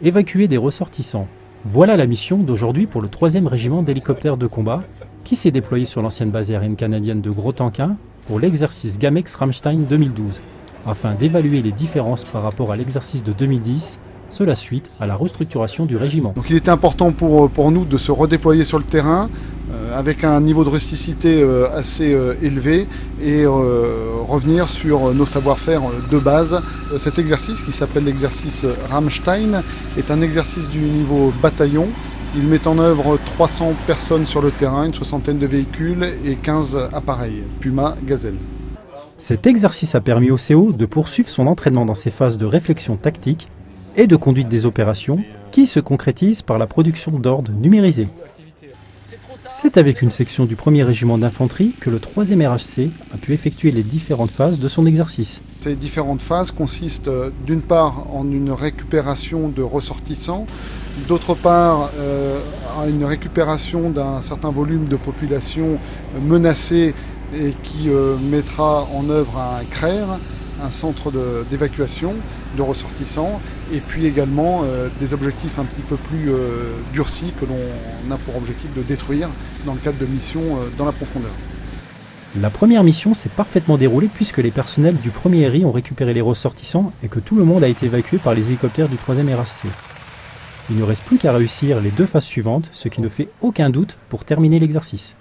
évacuer des ressortissants. Voilà la mission d'aujourd'hui pour le 3e régiment d'hélicoptères de combat qui s'est déployé sur l'ancienne base aérienne canadienne de Grostenquin pour l'exercice Gamex Ramstein 2012, afin d'évaluer les différences par rapport à l'exercice de 2010, cela suite à la restructuration du régiment. Donc il était important pour nous de se redéployer sur le terrain avec un niveau de rusticité assez élevé et revenir sur nos savoir-faire de base. Cet exercice, qui s'appelle l'exercice Ramstein, est un exercice du niveau bataillon. Il met en œuvre 300 personnes sur le terrain, une 60aine de véhicules et 15 appareils, Puma, Gazelle. Cet exercice a permis au CO de poursuivre son entraînement dans ses phases de réflexion tactique et de conduite des opérations qui se concrétisent par la production d'ordres numérisés. C'est avec une section du 1er régiment d'infanterie que le 3e RHC a pu effectuer les différentes phases de son exercice. Ces différentes phases consistent d'une part en une récupération de ressortissants, d'autre part à une récupération d'un certain volume de population menacée et qui mettra en œuvre un CRER, un centre d'évacuation de ressortissants, et puis également des objectifs un petit peu plus durcis que l'on a pour objectif de détruire dans le cadre de missions dans la profondeur. La première mission s'est parfaitement déroulée puisque les personnels du 1er RI ont récupéré les ressortissants et que tout le monde a été évacué par les hélicoptères du 3e RHC. Il ne reste plus qu'à réussir les 2 phases suivantes, ce qui ne fait aucun doute pour terminer l'exercice.